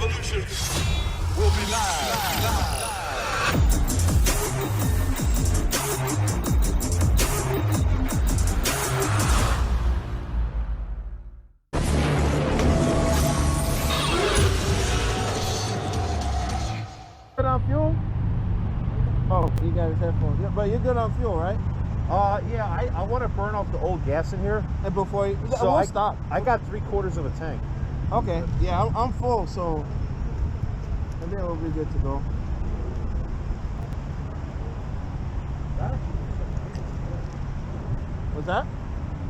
revolution will be live. Good on fuel? Oh, you got his headphones. Yeah, but you're good on fuel, right? Yeah, I want to burn off the old gas in here. And before you, So we'll I stop. I got 3/4 of a tank. Okay, yeah, I'm full, so I think we'll be good to go. What's that?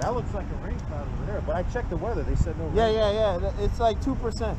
That looks like a rain cloud over there, but I checked the weather. They said no rain. Yeah. It's like 2%.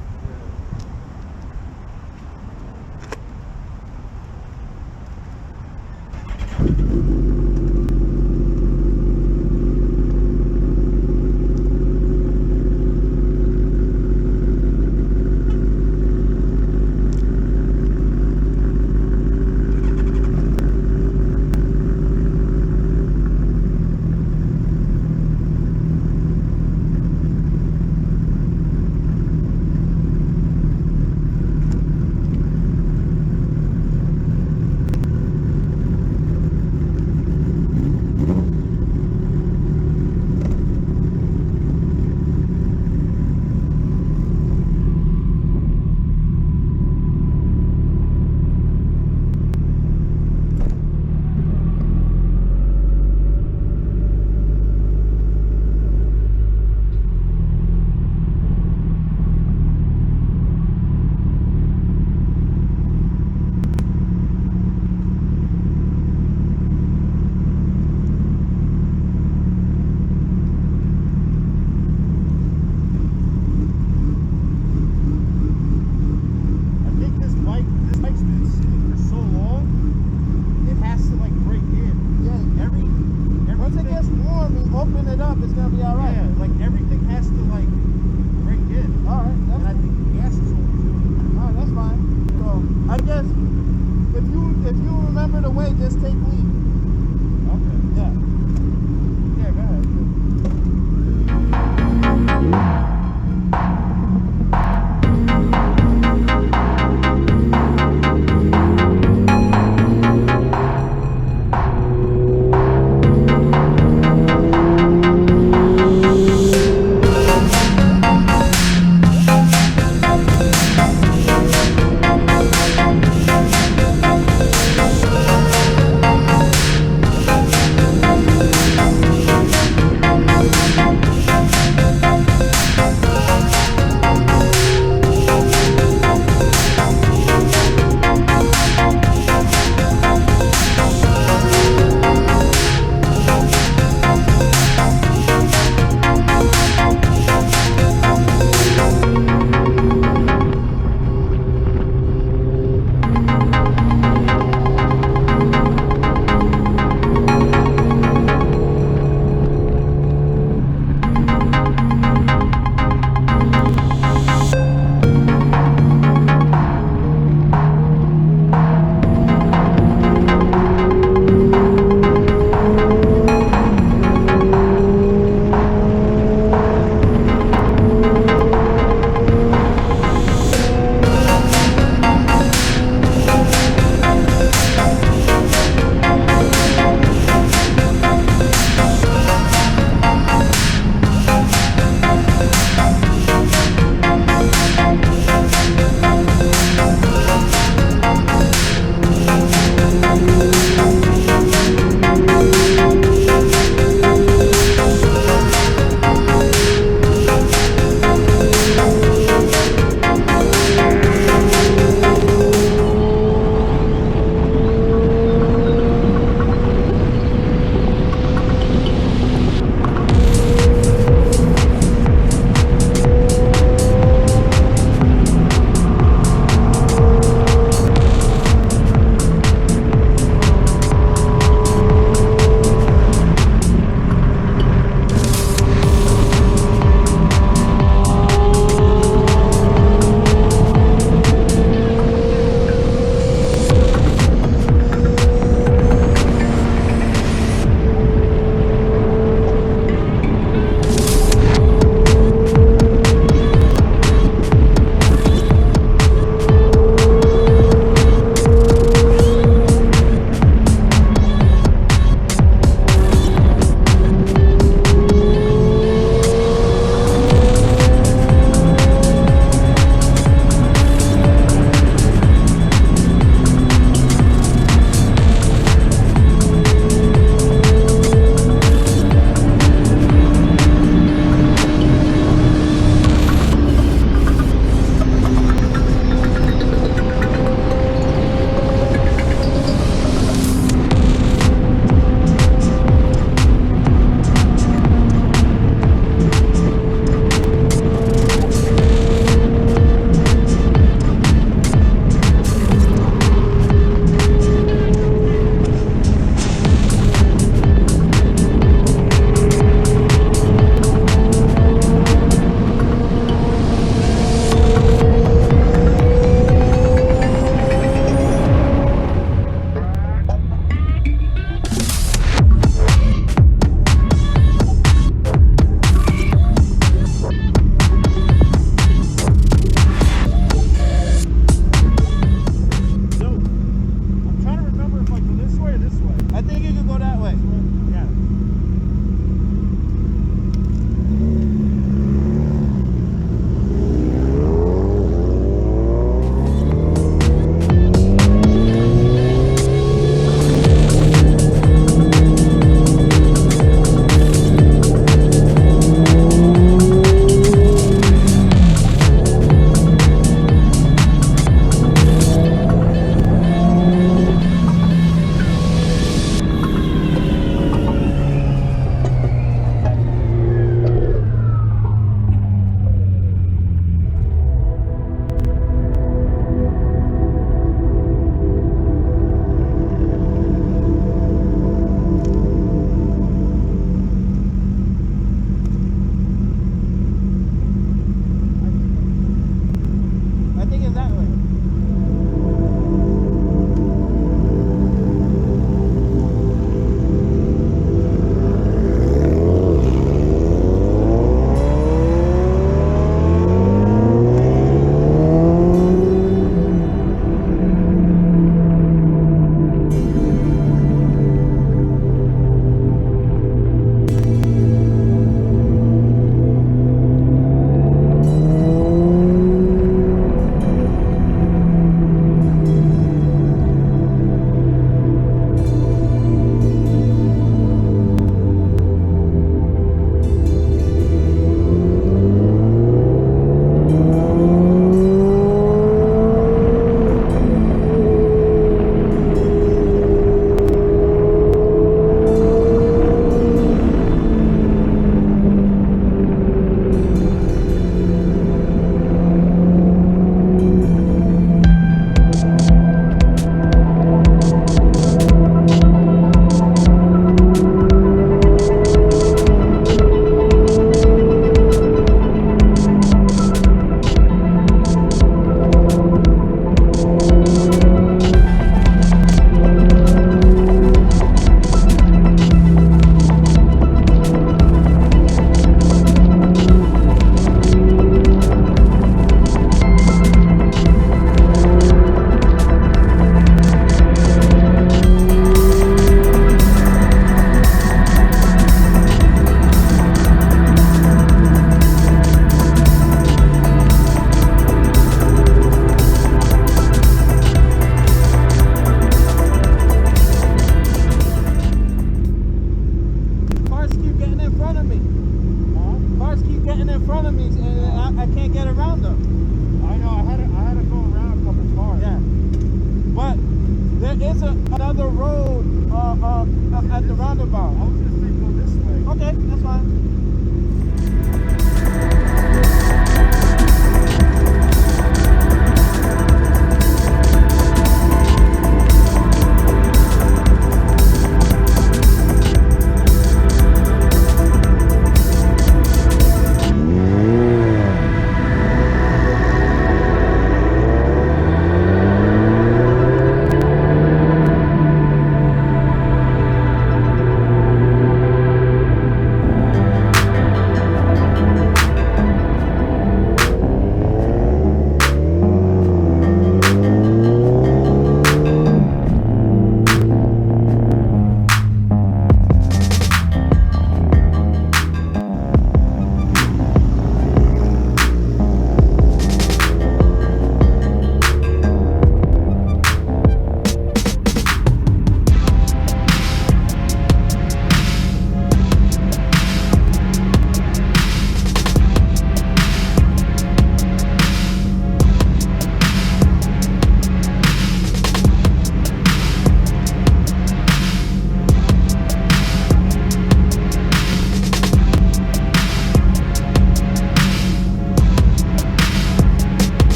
Open it up, it's gonna be all right. Yeah, like everything has to like break in. All right, And I think the gas is over. all right, that's fine. So I guess if you remember the way, just take lead. Okay. Yeah. Yeah, go ahead.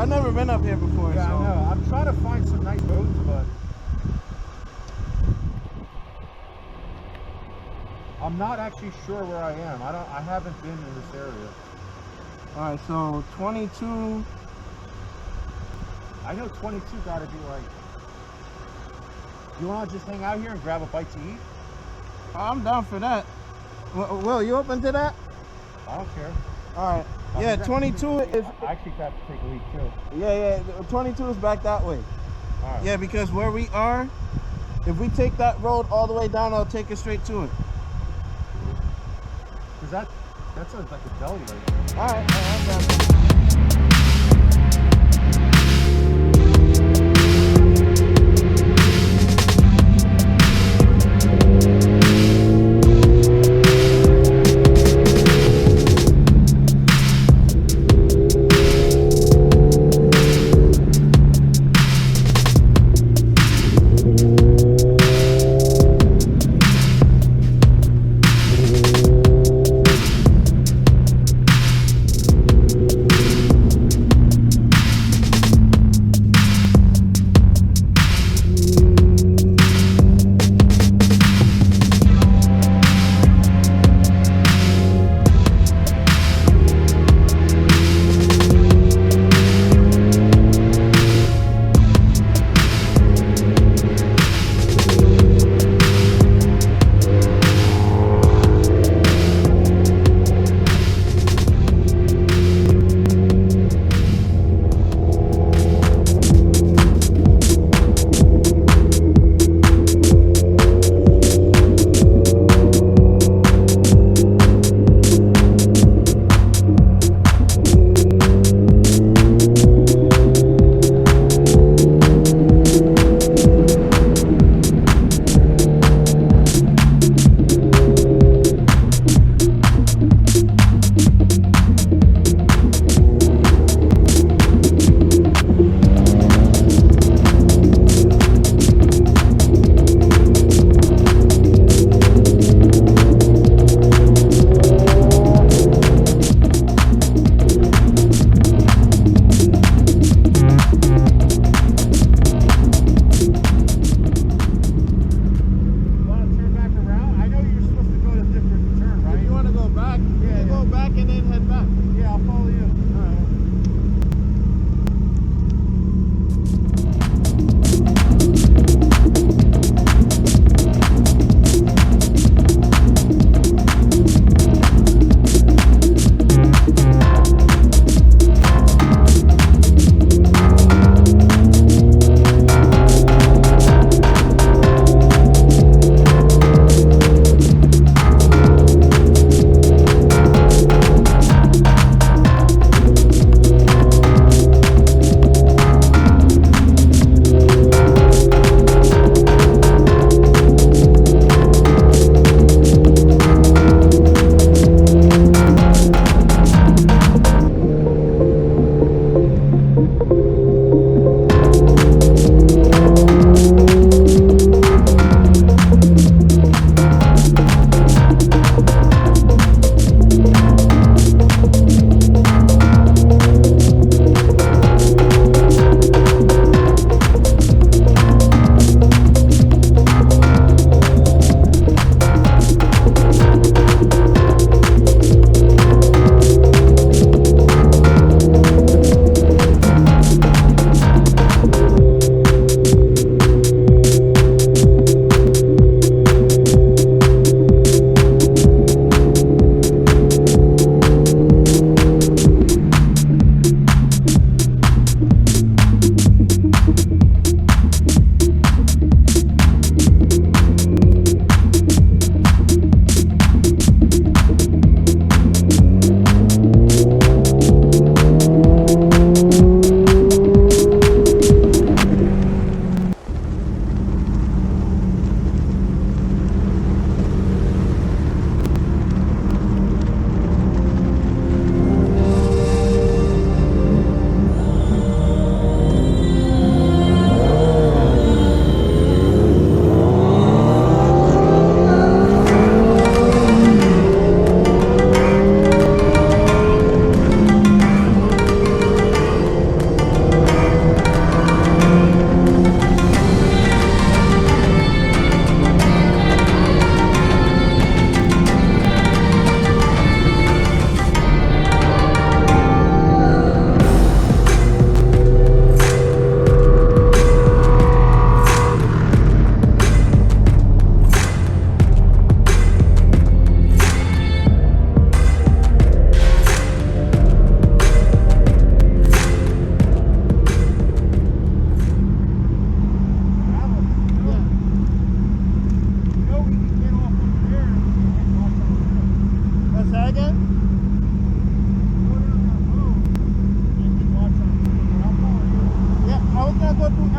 I've never been up here before. Yeah, so. I know. I'm trying to find some nice roads, but I'm not actually sure where I am. I haven't been in this area. All right, so 22. I know 22 got to be like. You want to just hang out here and grab a bite to eat? I'm down for that. Will, you open to that? I don't care. All right. Yeah, 22 is. I actually have to take a leak too. Yeah, 22 is back that way. All right. Yeah, because where we are, if we take that road all the way down, it'll take us straight to it. Cause that's like a deli right there. All right, I'm down.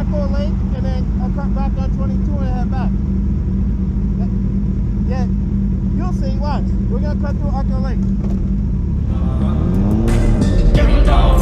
Arco Lake and then I'll cut back on 22 and head back. Yeah, you'll see. Watch. We're gonna cut through Arco Lake. Get down.